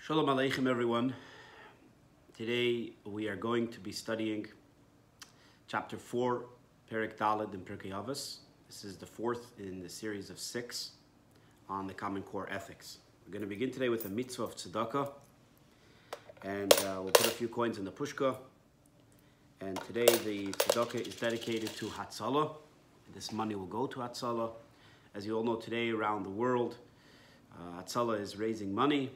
Shalom Aleichem, everyone. Today we are going to be studying chapter 4, Perek Daled in Empirical Vesperia. This is the fourth in the series of 6 on the Common Core Ethics. We're going to begin today with a mitzvah of tzedakah, and we'll put a few coins in the pushka. And today the tzedakah is dedicated to Hatzalah. This money will go to Hatzalah. As you all know, today around the world, Hatzalah is raising money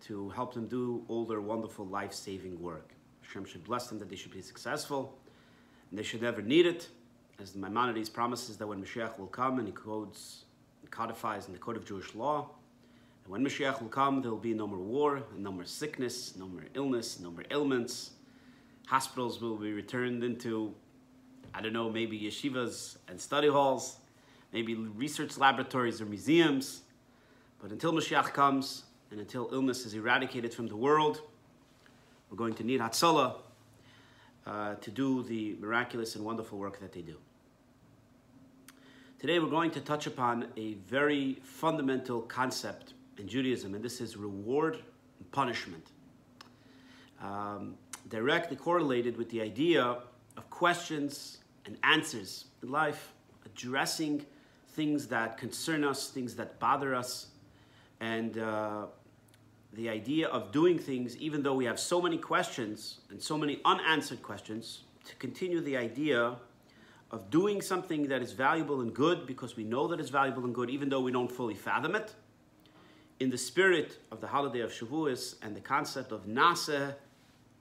to help them do all their wonderful life-saving work. Hashem should bless them that they should be successful, and they should never need it, as the Maimonides promises that when Mashiach will come, and he codifies in the code of Jewish law, and when Mashiach will come, there will be no more war, and no more sickness, no more illness, no more ailments. Hospitals will be returned into, I don't know, maybe yeshivas and study halls, maybe research laboratories or museums. But until Mashiach comes, and until illness is eradicated from the world, we're going to need Hatzalah to do the miraculous and wonderful work that they do. Today we're going to touch upon a very fundamental concept in Judaism, and this is reward and punishment. Directly correlated with the idea of questions and answers in life, addressing things that concern us, things that bother us, and the idea of doing things, even though we have so many questions and so many unanswered questions, to continue the idea of doing something that is valuable and good because we know that it's valuable and good, even though we don't fully fathom it, in the spirit of the holiday of Shavuos and the concept of Naseh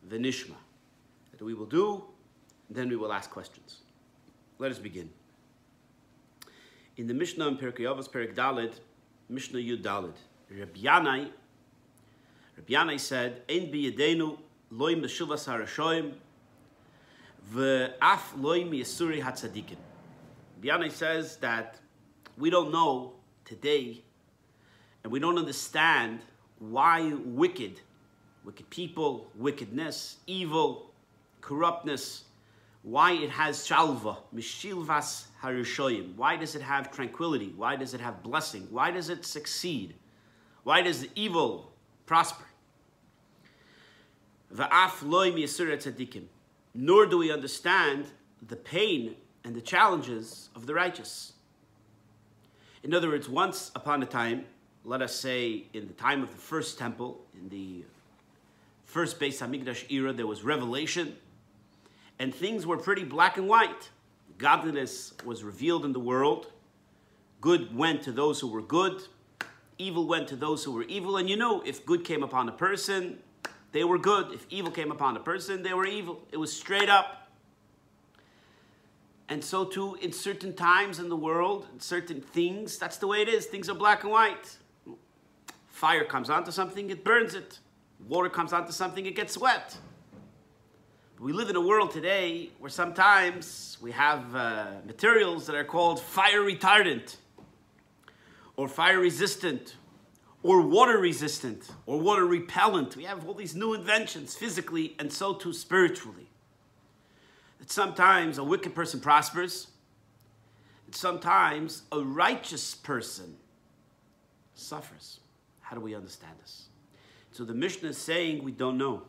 v'nishma, that we will do, and then we will ask questions. Let us begin. In the Mishnah in Empirical Vesperia, Perek Daled, Mishnah Yud Daled, Rabbi Yanai said, "Ein biyadenu loy meshuvas harashoim, ve'af loy miyasuri hatzadikim." Rabbi Yanai says that we don't know today, and we don't understand why wicked people, wickedness, evil, corruptness, why it has shalva, mishilvas harashoim. Why does it have tranquility? Why does it have blessing? Why does it succeed? Why does the evil prosper? Va'af loy miyasur tzadikim. Nor do we understand the pain and the challenges of the righteous. In other words, once upon a time, let us say in the time of the first temple, in the first Beis Hamikdash era, there was revelation, and things were pretty black and white. Godliness was revealed in the world. Good went to those who were good. Evil went to those who were evil. And you know, if good came upon a person, they were good. If evil came upon a person, they were evil. It was straight up. And so too, in certain times in the world, in certain things, that's the way it is. Things are black and white. Fire comes onto something, it burns it. Water comes onto something, it gets wet. We live in a world today where sometimes we have materials that are called fire retardant, or fire resistant, or water resistant, or water repellent. We have all these new inventions physically and so too spiritually. That sometimes a wicked person prospers, and sometimes a righteous person suffers. How do we understand this? So the Mishnah is saying we don't know.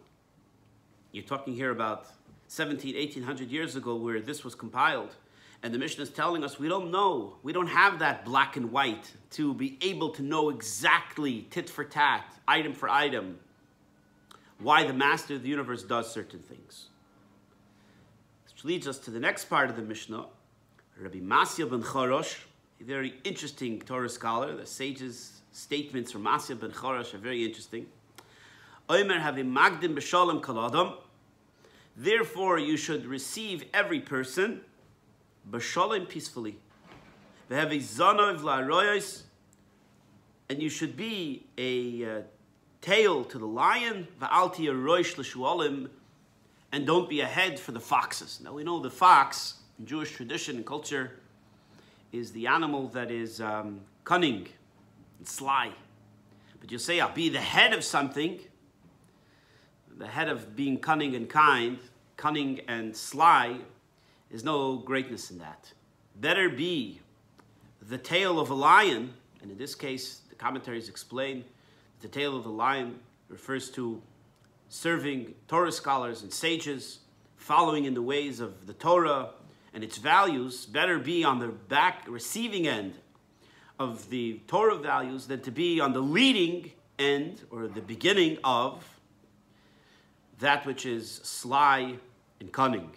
You're talking here about 1800 years ago where this was compiled. And the Mishnah is telling us we don't know. We don't have that black and white to be able to know exactly, tit for tat, item for item, why the master of the universe does certain things. Which leads us to the next part of the Mishnah. Rabbi Masya ben Chorosh, a very interesting Torah scholar. The sages' statements from Masya ben Chorosh are very interesting. Omer havi magdim b'shalom kol adam. Therefore, you should receive every person b'shalom, peacefully. V'havi zanov la'royos, and you should be a tail to the lion. V'al tiyeh roish l'shualim, and don't be a head for the foxes. Now we know the fox in Jewish tradition and culture is the animal that is cunning and sly. But you say, I'll be the head of something. The head of being cunning and kind, cunning and sly, is no greatness in that. Better be the tail of a lion, and in this case, the commentaries explain the tail of the lion refers to serving Torah scholars and sages, following in the ways of the Torah and its values. Better be on the back, receiving end of the Torah values than to be on the leading end or the beginning of that which is sly and cunning.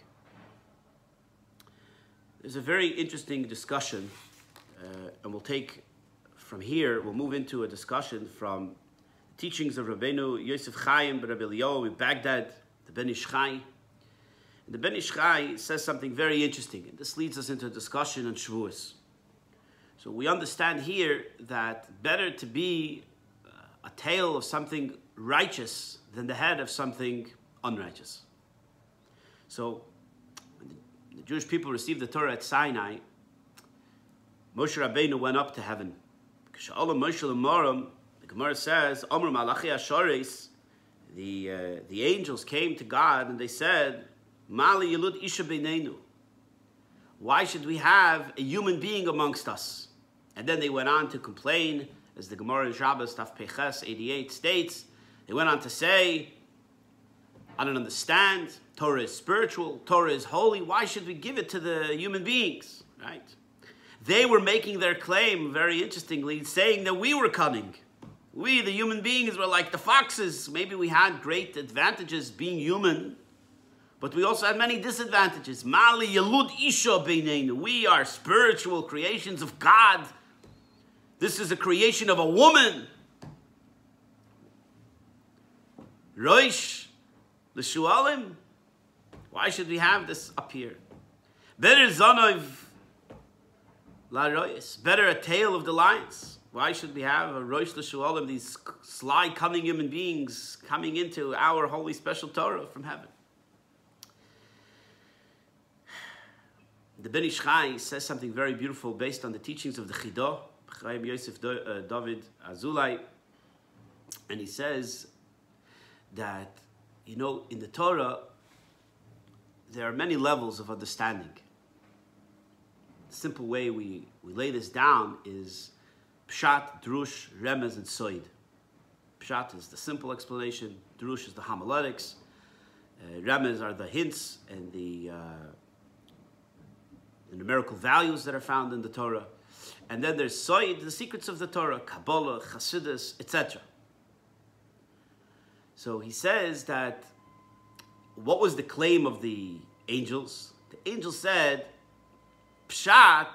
There's a very interesting discussion, and we'll take from here, we'll move into a discussion from the teachings of Rabbeinu Yosef Chaim Rabbi Eliyahu in Baghdad, the Ben Ish Chai. And the Ben Ish Chai says something very interesting, and this leads us into a discussion on Shavuos. So we understand here that better to be a tail of something righteous than the head of something unrighteous. So when the Jewish people received the Torah at Sinai, Moshe Rabbeinu went up to heaven. The Gemara says, the angels came to God and they said, Mali yilud isha beinenu. Why should we have a human being amongst us? And then they went on to complain, as the Gemara in Shabbos, Taf Peches 88 states, they went on to say, I don't understand, Torah is spiritual, Torah is holy, why should we give it to the human beings, right? They were making their claim, very interestingly, saying that we were cunning. We, the human beings, were like the foxes. Maybe we had great advantages being human, but we also had many disadvantages. Mali yalud isha beinenu. We are spiritual creations of God. This is a creation of a woman. Roish l'shualim. Why should we have this up here? Better zanov la rois. Better a tail of the lions. Why should we have a roish l'shualim, these sly, cunning human beings coming into our holy special Torah from heaven? The Ben Ish Chai says something very beautiful based on the teachings of the Chidah, Chaim Yosef David Azulai, and he says that, you know, in the Torah, there are many levels of understanding. The simple way we lay this down is Pshat, Drush, Remez, and Soid. Pshat is the simple explanation, Drush is the homiletics, Remez are the hints and the numerical values that are found in the Torah. And then there's Soid, the secrets of the Torah, Kabbalah, Chassidus, etc. So he says that, what was the claim of the angels? The angels said, Pshat,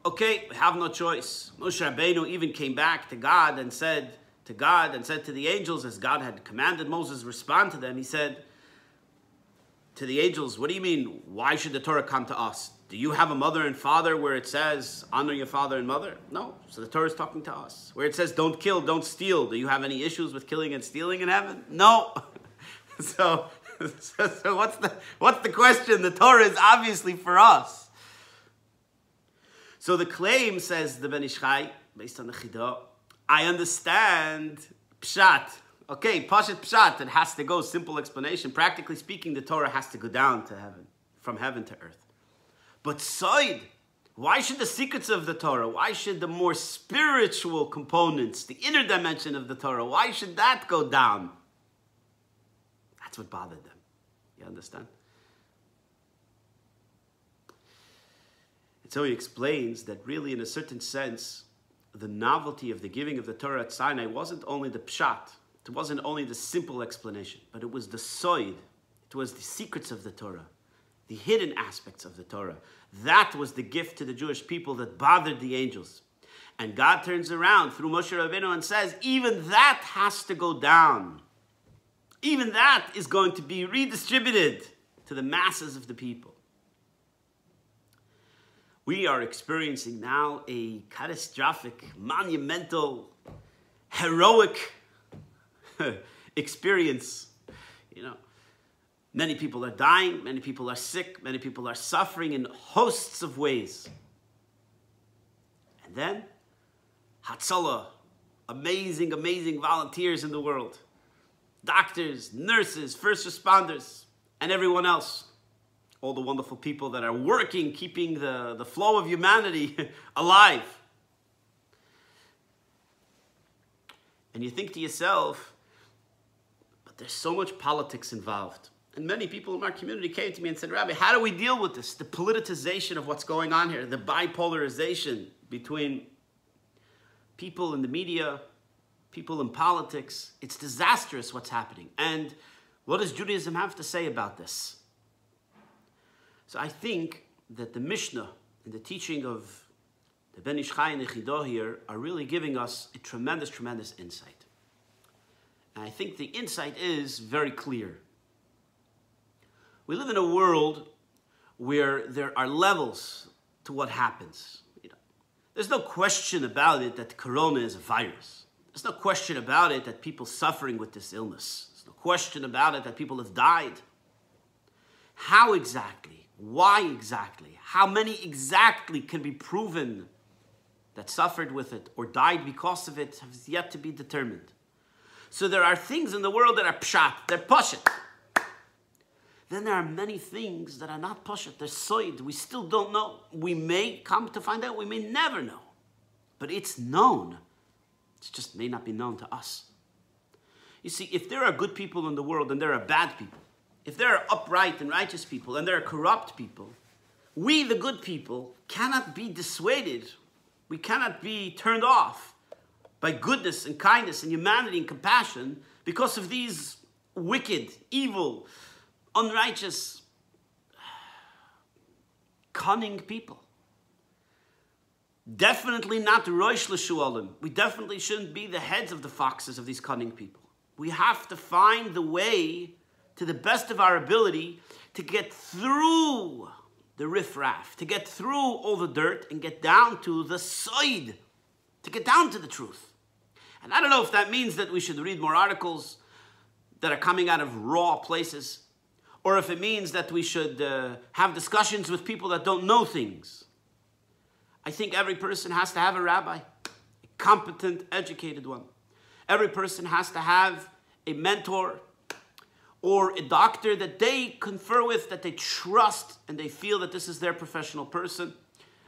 okay, we have no choice. Moshe Rabbeinu even came back to God and said to the angels, as God had commanded Moses respond to them, he said to the angels, what do you mean, why should the Torah come to us? Do you have a mother and father where it says, honor your father and mother? No. So the Torah is talking to us. Where it says, don't kill, don't steal. Do you have any issues with killing and stealing in heaven? No. So what's the question? The Torah is obviously for us. So the claim, says the Ben Ish Chai, based on the Chidah, I understand Pshat. Okay, Pashat Pshat, it has to go, simple explanation. Practically speaking, the Torah has to go down to heaven, from heaven to earth. But Soid, why should the secrets of the Torah, why should the more spiritual components, the inner dimension of the Torah, why should that go down? That's what bothered them. You understand? And so he explains that really, in a certain sense, the novelty of the giving of the Torah at Sinai wasn't only the Pshat, it wasn't only the simple explanation, but it was the Soid, it was the secrets of the Torah, the hidden aspects of the Torah. That was the gift to the Jewish people that bothered the angels. And God turns around through Moshe Rabbeinu and says, even that has to go down. Even that is going to be redistributed to the masses of the people. We are experiencing now a catastrophic, monumental, heroic experience. You know, many people are dying, many people are sick, many people are suffering in hosts of ways. And then, Hatzalah, amazing, amazing volunteers in the world. Doctors, nurses, first responders, and everyone else. All the wonderful people that are working, keeping the flow of humanity alive. And you think to yourself, there's so much politics involved. And many people in our community came to me and said, Rabbi, how do we deal with this? The politicization of what's going on here, the bipolarization between people in the media, people in politics. It's disastrous what's happening. And what does Judaism have to say about this? So I think that the Mishnah and the teaching of the Ben Ish Chai and the Chidah here are really giving us a tremendous, tremendous insight. And I think the insight is very clear. We live in a world where there are levels to what happens. There's no question about it that Corona is a virus. There's no question about it that people suffering with this illness. There's no question about it that people have died. How exactly? Why exactly? How many exactly can be proven that suffered with it or died because of it has yet to be determined. So there are things in the world that are pshat, they're pashut. Then there are many things that are not pashut, they're soid. We still don't know. We may come to find out, we may never know. But it's known. It just may not be known to us. You see, if there are good people in the world and there are bad people, if there are upright and righteous people and there are corrupt people, we, the good people, cannot be dissuaded. We cannot be turned off by goodness and kindness and humanity and compassion because of these wicked, evil, unrighteous, cunning people. Definitely not the Rosh L'Shualim. We definitely shouldn't be the heads of the foxes of these cunning people. We have to find the way to the best of our ability to get through the riffraff, to get through all the dirt and get down to the side, to get down to the truth. And I don't know if that means that we should read more articles that are coming out of raw places, or if it means that we should have discussions with people that don't know things. I think every person has to have a rabbi, a competent, educated one. Every person has to have a mentor or a doctor that they confer with, that they trust, and they feel that this is their professional person,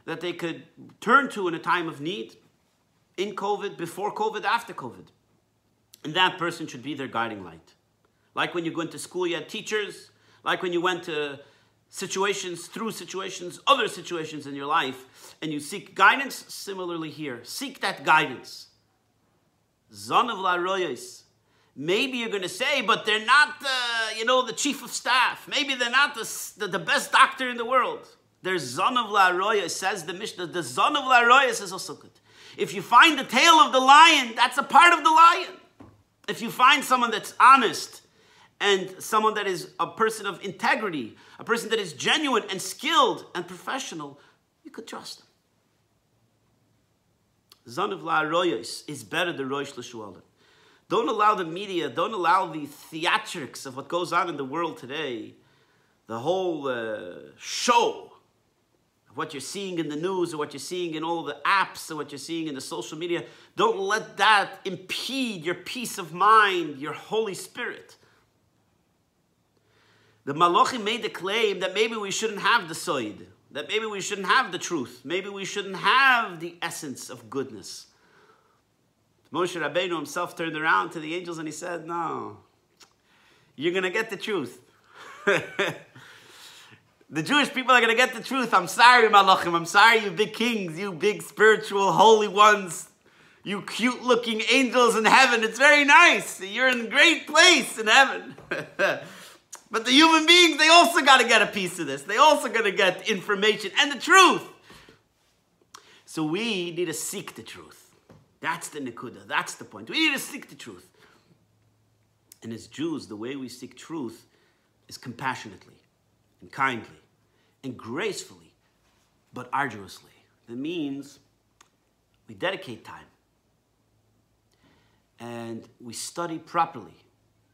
that they could turn to in a time of need, in COVID, before COVID, after COVID. And that person should be their guiding light. Like when you go into school, you had teachers. Like when you went to situations, through situations, other situations in your life, and you seek guidance, similarly here. Seek that guidance. Zon of la royos. Maybe you're going to say, but they're not, the chief of staff. Maybe they're not the best doctor in the world. There's Zon of la royos, says the Mishnah. The Zon of la royos is also good. If you find the tail of the lion, that's a part of the lion. If you find someone that's honest, and someone that is a person of integrity, a person that is genuine and skilled and professional, you could trust them. Zon of la royos is better than Rosh L'Shualim. Don't allow the media, don't allow the theatrics of what goes on in the world today, the whole show of what you're seeing in the news or what you're seeing in all the apps or what you're seeing in the social media. Don't let that impede your peace of mind, your Holy Spirit. The Malachim made the claim that maybe we shouldn't have the soid, that maybe we shouldn't have the truth, maybe we shouldn't have the essence of goodness. Moshe Rabbeinu himself turned around to the angels and he said, no, you're going to get the truth. The Jewish people are going to get the truth. I'm sorry, Malachim. I'm sorry, you big kings, you big spiritual holy ones, you cute-looking angels in heaven. It's very nice. You're in a great place in heaven. But the human beings, they also got to get a piece of this. They also got to get information and the truth. So we need to seek the truth. That's the nekuda. That's the point. We need to seek the truth. And as Jews, the way we seek truth is compassionately and kindly and gracefully, but arduously. That means we dedicate time and we study properly.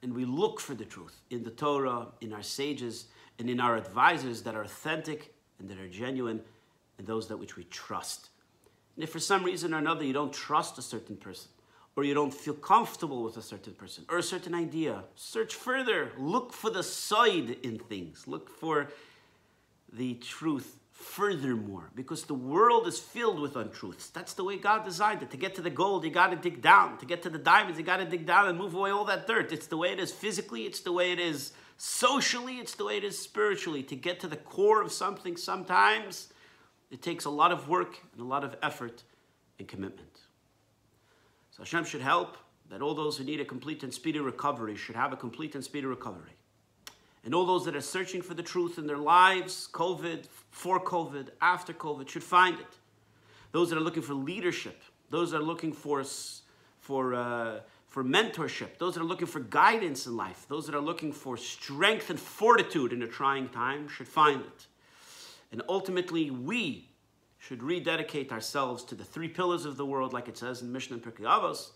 And we look for the truth in the Torah, in our sages, and in our advisors that are authentic and that are genuine, and those that which we trust. And if for some reason or another you don't trust a certain person, or you don't feel comfortable with a certain person, or a certain idea, search further. Look for the side in things. Look for the truth Furthermore, because the world is filled with untruths. That's the way God designed it. To get to the gold, you got to dig down. To get to the diamonds, you got to dig down and move away all that dirt. It's the way it is physically. It's the way it is socially. It's the way it is spiritually. To get to the core of something, sometimes it takes a lot of work and a lot of effort and commitment. So Hashem should help that all those who need a complete and speedy recovery should have a complete and speedy recovery. And all those that are searching for the truth in their lives, COVID, for COVID, after COVID, should find it. Those that are looking for leadership, those that are looking for mentorship, those that are looking for guidance in life, those that are looking for strength and fortitude in a trying time should find it. And ultimately, we should rededicate ourselves to the three pillars of the world, like it says in Mishnah and Pirkei Avos.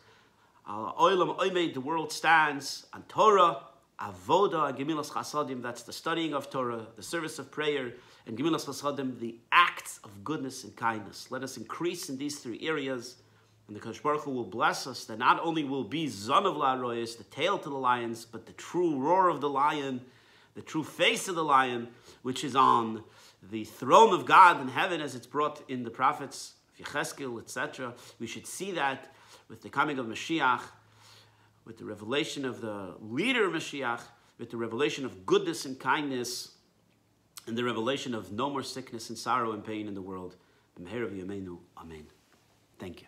The world stands on Torah, Avoda, and Gemilas Chasadim. That's the studying of Torah, the service of prayer, and Gemilas Chasadim, the acts of goodness and kindness. Let us increase in these three areas, and the Kadosh Baruch Hu will bless us. That not only will be Zanav La'aroyes, the tail to the lions, but the true roar of the lion, the true face of the lion, which is on the throne of God in heaven, as it's brought in the prophets, Yecheskel, etc. We should see that with the coming of Mashiach, with the revelation of the leader of Mashiach, with the revelation of goodness and kindness, and the revelation of no more sickness and sorrow and pain in the world. Amen. Thank you.